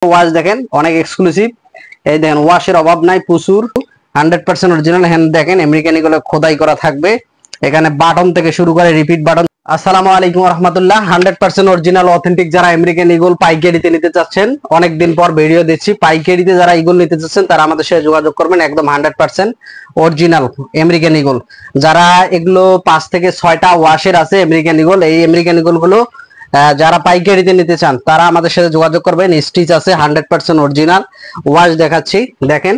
Wash দেখেন অনেক exclusive. এই দেখেন ওয়াশের অভাব নাই, প্রচুর 100% অরিজিনাল। হ্যান্ড দেখেন আমেরিকান ইগলে খোদাই করা থাকবে, এখানে বাটন থেকে শুরু করে রিপিট বাটন। আসসালামু আলাইকুম রহমতুল্লাহ। 100% অরিজিনাল অথেন্টিক যারা আমেরিকান ইগল পাইকারিতে নিতে চাচ্ছেন, অনেকদিন পর ভিডিও দিচ্ছি, পাইকারিতে যারা ইগল নিতে চাচ্ছেন তারা আমাদের সাথে যোগাযোগ করবেন। একদম 100% অরিজিনাল আমেরিকান ইগল। যারা এগুলো 5 থেকে 6টা ওয়াশের আছে আমেরিকান ইগল, এই আমেরিকান ইগল গুলো যারা পাইকারিতে নিতে চান তারা আমাদের সাথে যোগাযোগ করবেন। স্টিচ আছে 100% অরিজিনাল। ওয়াশ দেখাচ্ছি, দেখেন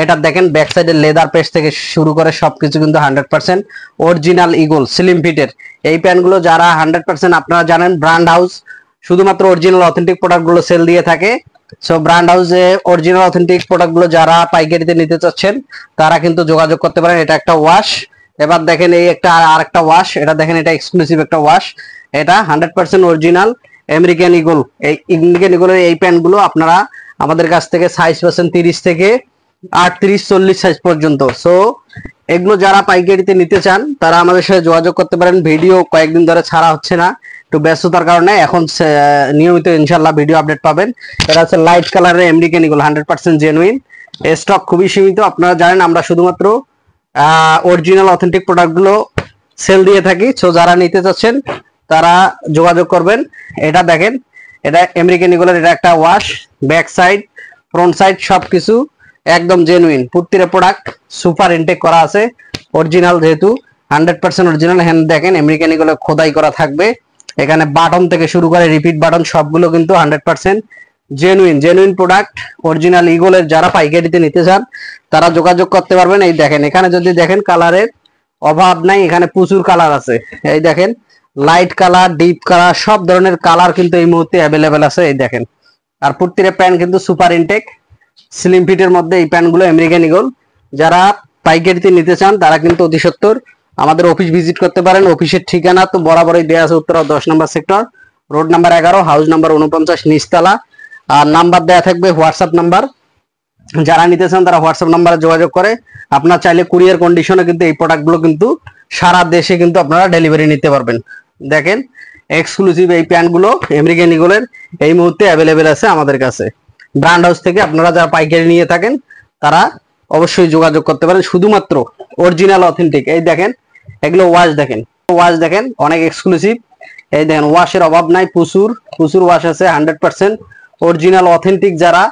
এটা দেখেন ব্যাক সাইডের লেদার পেস্ট থেকে শুরু করে সবকিছু কিন্তু 100% অরিজিনাল ইগল স্লিম ফিটের। এই প্যান্টগুলো যারা 100% আপনারা জানেন ব্র্যান্ড হাউস শুধুমাত্র অরিজিনাল অথেন্টিক প্রোডাক্ট গুলো সেল দিয়ে থাকে। সো ব্র্যান্ড হাউসে অরিজিনাল অথেন্টিক প্রোডাক্ট গুলো যারা পাইকারিতে নিতে চাচ্ছেন তারা কিন্তু যোগাযোগ করতে পারেন। এটা একটা ওয়াশ। এবার দেখেন এই একটা আরেকটা ওয়াশ, এটা দেখেন এটা এক্সক্লুসিভ একটা ওয়াশ। এটা 100% অরিজিনাল আমেরিকান ইগল। এই আমেরিকান ইগলের এই প্যান্টগুলো আপনারা আমাদের কাছ থেকে সাইজ পাচ্ছেন 30 থেকে 38, 40 সাইজ পর্যন্ত। সো এগুলো যারা পাইকারিতে নিতে চান তারা আমাদের সাথে যোগাযোগ করতে পারেন। ভিডিও কয়েকদিন ধরে ছাড়া হচ্ছে না, একটু ব্যস্ততার কারণে। এখন নিয়মিত ইনশাল্লাহ ভিডিও আপডেট পাবেন। এটা হচ্ছে লাইট কালারের আমেরিকান ইগল, 100% জেনুইন। স্টক খুবই সীমিত। আপনারা জানেন আমরা শুধুমাত্র অরিজিনাল অথেন্টিক প্রোডাক্টগুলো সেল দিয়ে থাকি। সো যারা নিতে চাচ্ছেন তারা যোগাযোগ করবেন। এটা দেখেন এটা আমেরিকান ইগলের, এটা একটা wash. Back side front side সবকিছু একদম জেনুইন। প্রত্যেকটা প্রোডাক্ট সুপার ইনটেক করা আছে, অরিজিনাল যেহেতু 100% অরিজিনাল। হ্যান্ড দেখেন আমেরিকান ইগলে খোদাই করা থাকবে, এখানে বাটন থেকে শুরু করে রিপিট বাটন সবগুলো কিন্তু 100% জেনুইন প্রোডাক্ট অরিজিনাল ইগলের। যারা পাইকারিতে নিতে চান তারা যোগাযোগ করতে পারবেন। এই দেখেন এখানে যদি দেখেন কালারের অভাব নাই, এখানে প্রচুর কালার আছে। এই দেখেন লাইট কালার, ডিপ কালার, সব ধরনের কালার কিন্তু এই মুহূর্তে অ্যাভেলেবেল আছে। এই দেখেন আর প্রত্যেকটা প্যান্ট কিন্তু সুপার ইনটেক স্লিম ফিটের মধ্যে এই প্যান্টগুলো আমেরিকান ইগল। যারা পাইকারিতে নিতে চান তারা কিন্তু অতি সত্বর আমাদের অফিস ভিজিট করতে পারেন। অফিসের ঠিকানা তো বরাবরই দেওয়া আছে, উত্তরা 10 নম্বর sector, road number 11, house number 49, নিচতলা। আর নাম্বার দেওয়া থাকবে, হোয়াটসঅ্যাপ নাম্বার। যারা নিতে চান তারা হোয়াটসঅ্যাপ নাম্বারে যোগাযোগ করে আপনার চাইলে কুরিয়ার কন্ডিশনে কিন্তু এই প্রোডাক্টগুলো কিন্তু সারা দেশে কিন্তু আপনারা ডেলিভারি নিতে পারবেন। দেখেন এক্সক্লুসিভ এই প্যান্টগুলো আমেরিকান ইগলের এই মুহূর্তে অ্যাভেলেবেল আছে আমাদের কাছে। ব্র্যান্ড হাউস থেকে আপনারা যারা পাইকারি নিয়ে থাকেন তারা অবশ্যই যোগাযোগ করতে পারেন। শুধুমাত্র অরিজিনাল অথেন্টিক। এই দেখেন এগুলো ওয়াশ দেখেন অনেক এক্সক্লুসিভ। এই দেখেন ওয়াশের অভাব নাই, প্রচুর ওয়াশ আছে। 100% অরিজিনাল অথেন্টিক যারা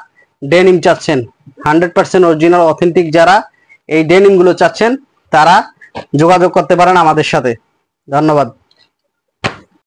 ডেনিম চাচ্ছেন, 100% অরিজিনাল অথেন্টিক যারা এই ডেনিম গুলো চাচ্ছেন তারা যোগাযোগ করতে পারেন আমাদের সাথে। ধন্যবাদ।